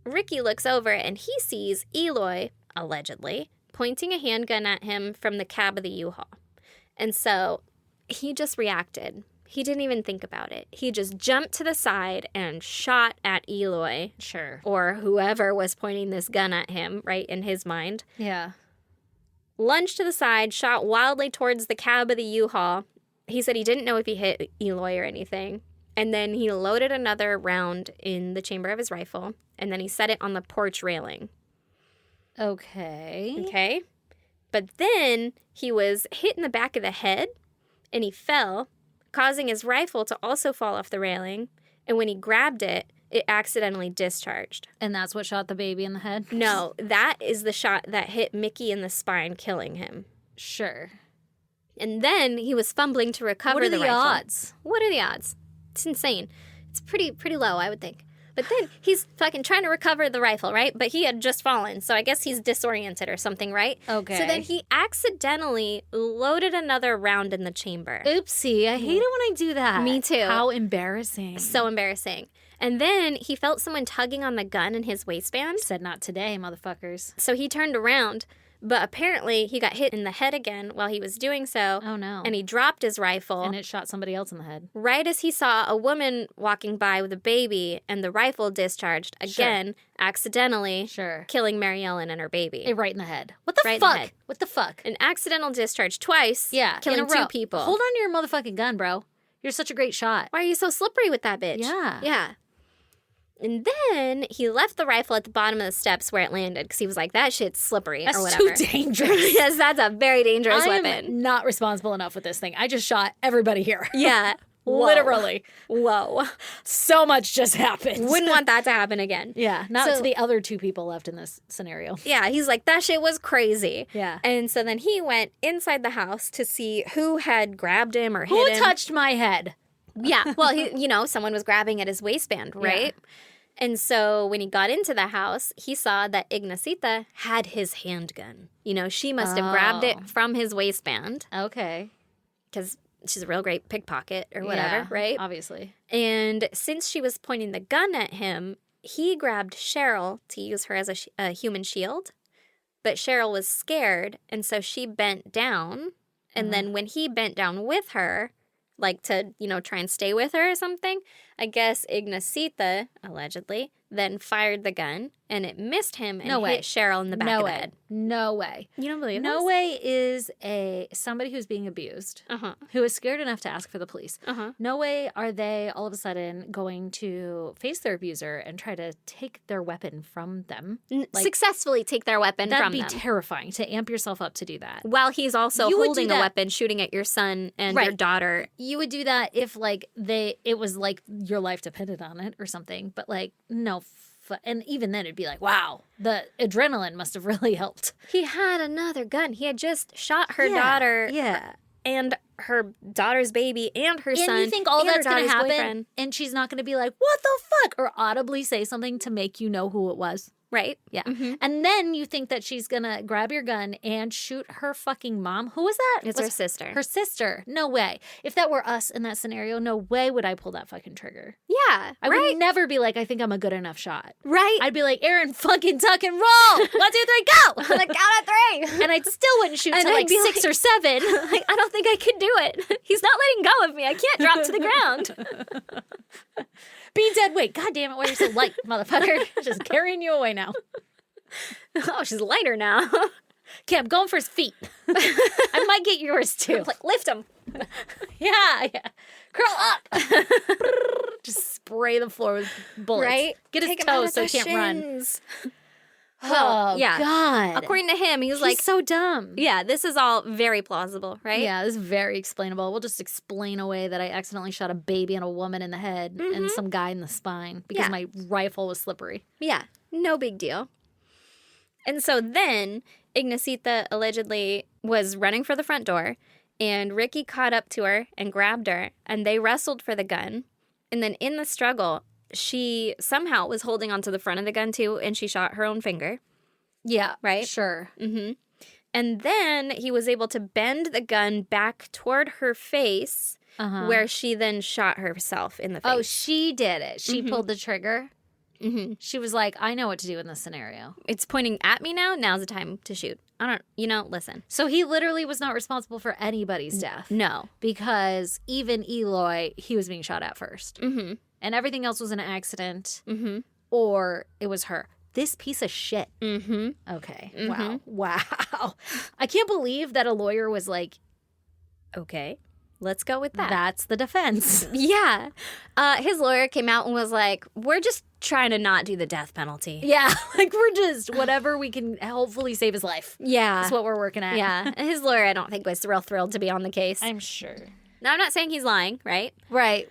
Ricky looks over and he sees Eloy, allegedly, pointing a handgun at him from the cab of the U-Haul. And so he just reacted. He didn't even think about it. He just jumped to the side and shot at Eloy, Sure. or whoever was pointing this gun at him, right, in his mind. Yeah. Lunged to the side, shot wildly towards the cab of the U-Haul. He said he didn't know if he hit Eloy or anything. And then he loaded another round in the chamber of his rifle, and then he set it on the porch railing. Okay. Okay? But then he was hit in the back of the head, and he fell, causing his rifle to also fall off the railing. And when he grabbed it, it accidentally discharged. And that's what shot the baby in the head? No, that is the shot that hit Mickey in the spine, killing him. Sure. And then he was fumbling to recover What are the the rifle. odds? What are the odds? It's insane. It's pretty low, I would think. But then he's fucking trying to recover the rifle, right? But he had just fallen, so I guess he's disoriented or something, right? Okay. So then he accidentally loaded another round in the chamber. Oopsie. I hate it when I do that. Me too. How embarrassing. So embarrassing. And then he felt someone tugging on the gun in his waistband. Said not today, motherfuckers. So he turned around, but apparently he got hit in the head again while he was doing so. Oh, no. And he dropped his rifle. And it shot somebody else in the head. Right as he saw a woman walking by with a baby and the rifle discharged again, accidentally killing Mary Ellen and her baby. Right in the head. What the Right in the fuck? head. What the fuck? An accidental discharge twice, killing in a row. 2 people. Hold on to your motherfucking gun, bro. You're such a great shot. Why are you so slippery with that bitch? Yeah. Yeah. And then he left the rifle at the bottom of the steps where it landed because he was like, that shit's slippery or whatever. That's too dangerous. Yes, that's a very dangerous I'm weapon. not responsible enough with this thing. I just shot everybody here. Yeah. Whoa. Literally. Whoa. So much just happened. Wouldn't want that to happen again. Yeah, not to the other 2 people left in this scenario. Yeah, he's like, that shit was crazy. Yeah. And so then he went inside the house to see who had grabbed him or hit him. Who touched my head? Yeah, well, someone was grabbing at his waistband, right? Yeah. And so when he got into the house, he saw that Ignacita had his handgun. She must have grabbed it from his waistband. Okay. Because she's a real great pickpocket or whatever, right? Obviously. And since she was pointing the gun at him, he grabbed Cheryl to use her as a human shield. But Cheryl was scared, and so she bent down. And then when he bent down with her, like to, try and stay with her or something, I guess Ignacita, allegedly, then fired the gun, and it missed him and hit Cheryl in the back of the head. No way. You don't believe No this? way is somebody who's being abused, who is scared enough to ask for the police. No way are they all of a sudden going to face their abuser and try to take their weapon from them. Successfully take their weapon from them. That'd be terrifying to amp yourself up to do that. While he's also holding a weapon, shooting at your son and your daughter. You would do that if, it was like your life depended on it or something. But, no. And even then, it'd be like, wow, the adrenaline must have really helped. He had another gun. He had just shot her daughter. Yeah. And her daughter's baby and her son. And you think all that's going to happen boyfriend. And she's not going to be like, what the fuck? Or audibly say something to make you know who it was. Right? Yeah. And then you think that she's going to grab your gun and shoot her fucking mom. Who was that? It's her sister. Her sister. No way. If that were us in that scenario, no way would I pull that fucking trigger. Yeah. I would never be like, I think I'm a good enough shot. Right. I'd be like, Erin, fucking tuck and roll. 1, 2, 3, go. Count at 3. And I still wouldn't shoot till 6 or 7. I don't think I could do it. He's not letting go of me. I can't drop to the ground. Be dead weight. God damn it, why are you so light, motherfucker? Just carrying you away now. Oh, she's lighter now. Okay, I'm going for his feet. I might get yours too. Lift him. Yeah. Curl up. Just spray the floor with bullets. Right? Get his toes so he can't run. Well, yeah. God. According to him, he's so dumb. Yeah, this is all very plausible, right? Yeah, this is very explainable. We'll just explain away that I accidentally shot a baby and a woman in the head and some guy in the spine because my rifle was slippery. Yeah, no big deal. And so then Ignacita allegedly was running for the front door, and Ricky caught up to her and grabbed her, and they wrestled for the gun. And then in the struggle, she somehow was holding onto the front of the gun too, and she shot her own finger. Yeah. Right? Sure. Mm-hmm. And then he was able to bend the gun back toward her face, where she then shot herself in the face. Oh, she did it. She pulled the trigger. She was like, I know what to do in this scenario. It's pointing at me now. Now's the time to shoot. I don't, listen. So he literally was not responsible for anybody's death. No. Because even Eloy, he was being shot at first. And everything else was an accident. Or it was her. This piece of shit. Okay. Wow. I can't believe that a lawyer was like, okay, let's go with that. That's the defense. Yeah. His lawyer came out and was like, we're just trying to not do the death penalty. Yeah. Like, we're just whatever we can hopefully save his life. Yeah. That's what we're working at. Yeah. And his lawyer, I don't think, was real thrilled to be on the case. I'm sure. Now, I'm not saying he's lying, right? Right.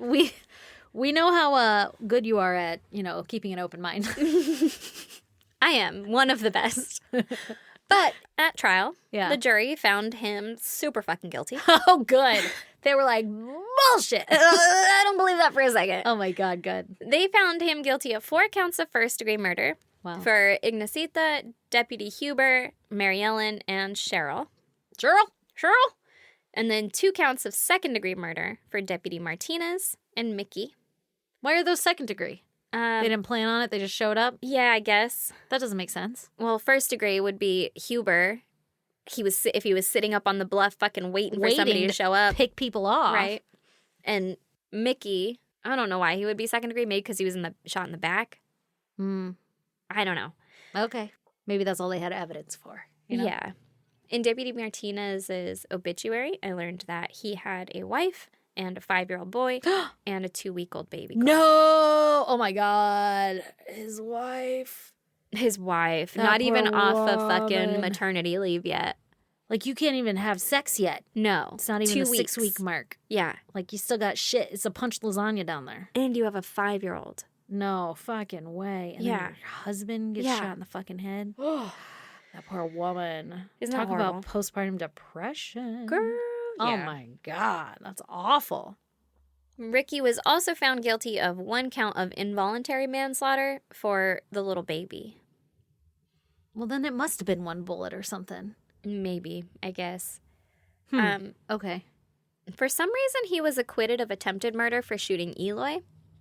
We know how good you are at, keeping an open mind. I am one of the best. But at trial, the jury found him super fucking guilty. Oh, good. They were like, bullshit. I don't believe that for a second. Oh my God, good. They found him guilty of 4 counts of first-degree murder for Ignacita, Deputy Huber, Mary Ellen, and Cheryl. Cheryl? And then 2 counts of second-degree murder for Deputy Martinez and Mickey. Why are those second degree? They didn't plan on it. They just showed up. Yeah, I guess. That doesn't make sense. Well, first degree would be Huber. If he was sitting up on the bluff fucking waiting for somebody to show up. Pick people off. Right. And Mickey, I don't know why he would be second degree. Maybe because he was shot in the back. I don't know. Okay. Maybe that's all they had evidence for. You know? Yeah. In Deputy Martinez's obituary, I learned that he had a wife and a 5-year-old boy and a 2-week-old baby girl. No! Oh my God. His wife. Not That even poor off of fucking woman. maternity leave yet. Like, you can't even have sex yet. No. It's not even 2 the weeks. 6-week mark. Yeah. Like, you still got shit. It's a punched lasagna down there. And you have a 5-year-old. No fucking way. And then your husband gets shot in the fucking head. That poor woman. Isn't Talk that horrible? about postpartum depression. Girl. Oh Yeah. my God. That's awful. Ricky was also found guilty of 1 count of involuntary manslaughter for the little baby. Well, then it must have been 1 bullet or something. Maybe, I guess. Okay. For some reason, he was acquitted of attempted murder for shooting Eloy.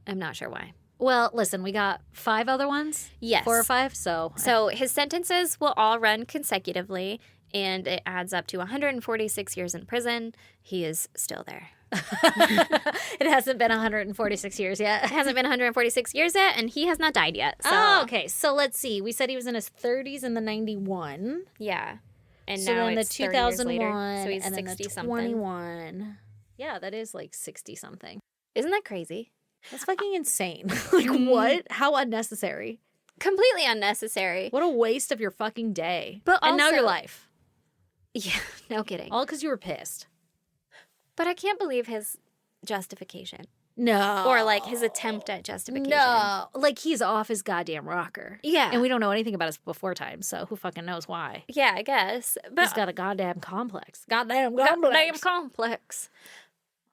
I'm not sure why. Well, listen, we got 5 other ones. Yes. 4 or 5, so. So his sentences will all run consecutively, and it adds up to 146 years in prison. He is still there. It hasn't been 146 years yet. It hasn't been 146 years yet, and he has not died yet. So. Oh, okay. So let's see. We said he was in his 30s in the 91. Yeah. And So now then the it's 30 years 2001, later, so he's and then the 60-something. 21. Yeah, that is like 60-something. Isn't that crazy? That's fucking insane. Like, what? How unnecessary. Completely unnecessary. What a waste of your fucking day. But and now also- your life. Yeah, no kidding. All because you were pissed. But I can't believe his justification. No. Or, like, his attempt at justification. No. Like, he's off his goddamn rocker. Yeah. And we don't know anything about his before time, so who fucking knows why? Yeah, I guess. But He's got a goddamn complex. Goddamn complex. goddamn complex.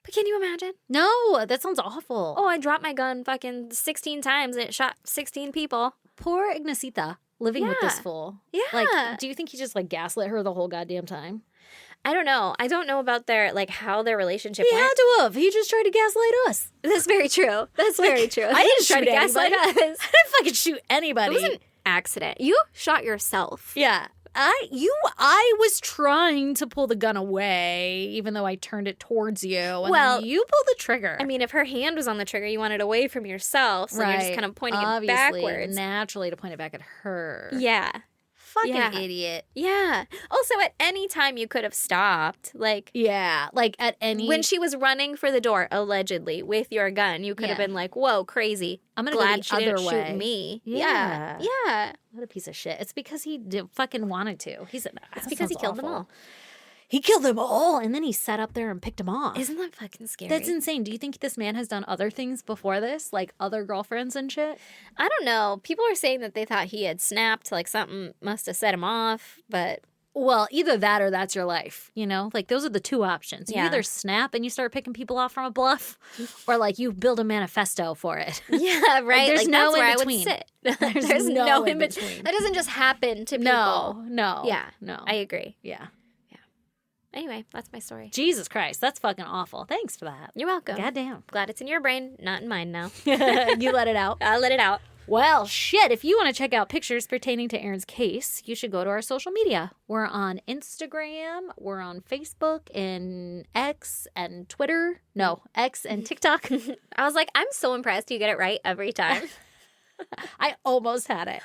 But can you imagine? No, that sounds awful. Oh, I dropped my gun fucking 16 times and it shot 16 people. Poor Ignacita living with this Yeah. fool. Yeah. Like, do you think he just, like, gaslit her the whole goddamn time? I don't know. I don't know about how their relationship He went. had to have. He just tried to gaslight us. That's very true. That's very true. I didn't try shoot to gaslight anybody. us. I didn't fucking shoot anybody. It was an accident. You shot yourself. Yeah. I was trying to pull the gun away, even though I turned it towards you. And Well, then you pulled the trigger. I mean, if her hand was on the trigger, you want it away from yourself. So you're just kind of pointing Obviously, it backwards. naturally to point it back at her. Yeah. Fucking Yeah. idiot. Yeah. Also, at any time you could have stopped. Like, Yeah. Like at any. when she was running for the door, allegedly, with your gun, you could have Yeah. been like, whoa, crazy. I'm gonna Glad go she the didn't other way. shoot me. Yeah. Yeah. What a piece of shit. It's because he fucking wanted to. It's because he killed them all. He killed them all, and then he sat up there and picked them off. Isn't that fucking scary? That's insane. Do you think this man has done other things before this? Like other girlfriends and shit? I don't know. People are saying that they thought he had snapped, like something must have set him off, but Well, either that or that's your life, you know? Like, those are the 2 options. You Yeah. either snap and you start picking people off from a bluff, or, like, you build a manifesto for it. yeah, right. there's Like, no that's where in I would between. sit. There's no in between. between. That doesn't just happen to people. No. Yeah. No. I agree. Yeah. Anyway, that's my story. Jesus Christ. That's fucking awful. Thanks for that. You're welcome. Goddamn. Glad it's in your brain, not in mine now. You let it out. I'll let it out. Well, shit. If you want to check out pictures pertaining to Erin's case, you should go to our social media. We're on Instagram. We're on Facebook and X and Twitter. No, X and TikTok. I was like, I'm so impressed you get it right every time. I almost had it.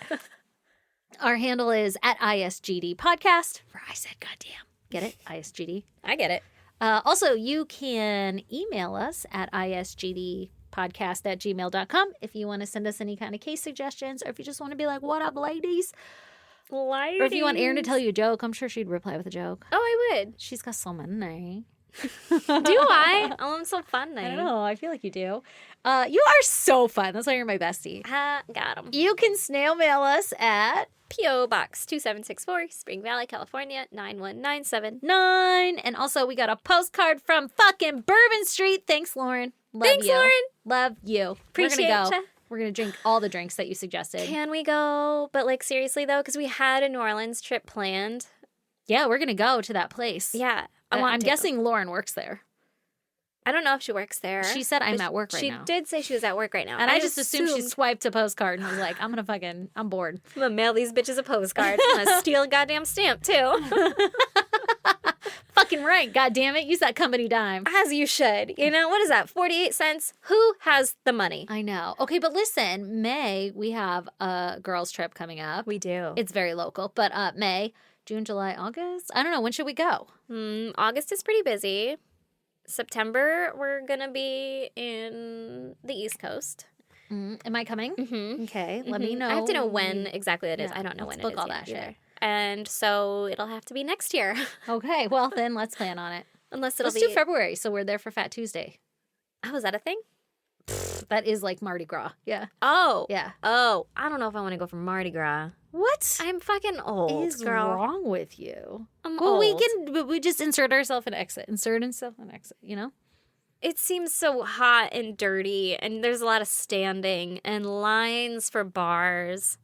Our handle is at ISGD Podcast. For I said goddamn. Get it? ISGD. I get it. Also, you can email us at isgdpodcast@gmail.com if you want to send us any kind of case suggestions, or if you just want to be like, what up, ladies? Or if you want Erin to tell you a joke, I'm sure she'd reply with a joke. Oh, I would. She's got so many. Do I? Oh, I'm so funny. I don't know. I feel like you do. You are so fun. That's why you're my bestie. Got him. You can snail mail us at P.O. Box 2764, Spring Valley, California, 91979. 9. And also, we got a postcard from fucking Bourbon Street. Thanks, Lauren. Thanks, Lauren. Love you. Appreciate We're gonna go. ya. We're going to drink all the drinks that you suggested. Can we go? But, like, seriously, though, because we had a New Orleans trip planned. Yeah, we're going to go to that place. Yeah. I'm guessing Lauren works there. I don't know if she works there. She said I'm at work right now. She did say she was at work right now. And I just assumed she swiped a postcard and was like, I'm bored. I'm going to mail these bitches a postcard. I'm going to steal a goddamn stamp, too. Fucking right. God damn it. Use that company dime. As you should. You know, what is that? 48 cents? Who has the money? I know. Okay, but listen, May, we have a girls' trip coming up. We do. It's very local, but May, June, July, August? I don't know. When should we go? August is pretty busy. September, we're going to be in the East Coast. Am I coming? Mm-hmm. Okay, let me know. I have to know when exactly it is. Yeah, I don't know when it book is all yet that either. shit. And so it'll have to be next year. Okay, well then let's plan on it. Unless it'll Let's do February, so we're there for Fat Tuesday. Oh, is that a thing? That is like Mardi Gras. Yeah. Oh. Yeah. Oh, I don't know if I want to go for Mardi Gras. What? I'm fucking old, What is girl. wrong with you? I'm Well, old. we just insert ourselves and exit. Insert ourselves and exit, you know? It seems so hot and dirty, and there's a lot of standing and lines for bars.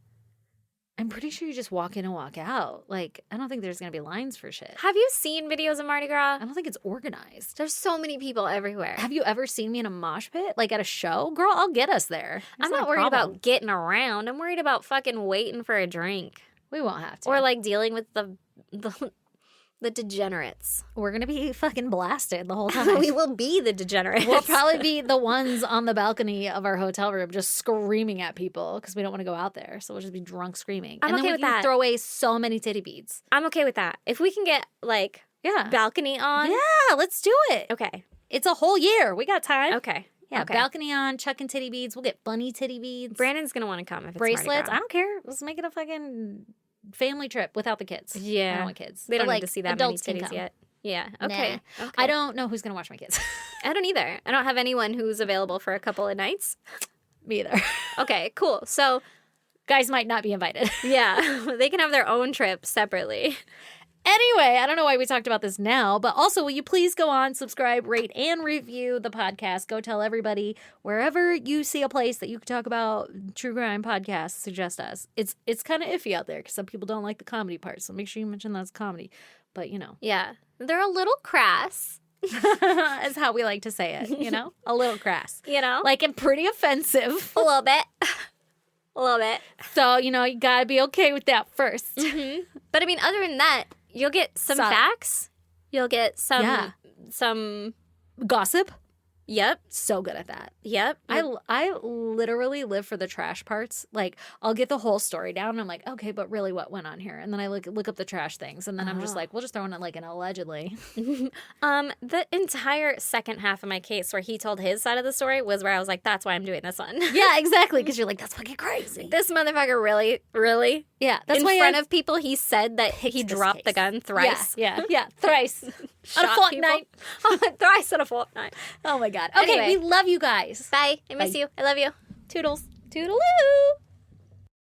I'm pretty sure you just walk in and walk out. Like, I don't think there's going to be lines for shit. Have you seen videos of Mardi Gras? I don't think it's organized. There's so many people everywhere. Have you ever seen me in a mosh pit? Like at a show? Girl, I'll get us there. I'm not worried about getting around. I'm worried about fucking waiting for a drink. We won't have to. Or like dealing with the degenerates. We're going to be fucking blasted the whole time. We will be the degenerates. We'll probably be the ones on the balcony of our hotel room just screaming at people because we don't want to go out there. So we'll just be drunk screaming. I'm and okay then with we can that. throw away so many titty beads. I'm okay with that. If we can get like balcony on. Yeah, let's do it. Okay. It's a whole year. We got time. Okay. Yeah, okay. balcony on, chucking titty beads. We'll get funny titty beads. Brandon's going to want to come if it's bracelets. Mardi Gras. I don't care. Let's make it a fucking family trip without the kids. Yeah. I don't want kids. They don't But, need to see that many adults can titties come. yet. Yeah. Okay. Nah. I don't know who's going to watch my kids. I don't either. I don't have anyone who's available for a couple of nights. Me either. Okay, cool. So, guys might not be invited. yeah, they can have their own trip separately. Anyway, I don't know why we talked about this now, but also will you please go on, subscribe, rate, and review the podcast. Go tell everybody wherever you see a place that you can talk about true crime podcasts, suggest us. It's kind of iffy out there because some people don't like the comedy part, so make sure you mention that's comedy. But, you know. Yeah. They're a little crass. is how we like to say it, you know? A little crass. You know? Like, and pretty offensive. A little bit. A little bit. So, you know, you gotta be okay with that first. Mm-hmm. But, I mean, other than that, you'll get some facts. You'll get some gossip. Yep. So good at that. Yep. I literally live for the trash parts. Like, I'll get the whole story down and I'm like, okay, but really what went on here? And then I look up the trash things and then I'm just like, we'll just throw in it like an allegedly. The entire second half of my case where he told his side of the story was where I was like, that's why I'm doing this one. Yeah, exactly. Because you're like, that's fucking crazy. This motherfucker really? Yeah. That's in why front of people, he said that he dropped the gun thrice. Yeah. Thrice. On a Shot fortnight. Thrice on a fortnight. Oh my God. Okay, Anyway. we love you guys. Bye. I miss Bye. you. I love you. Toodles. Toodaloo.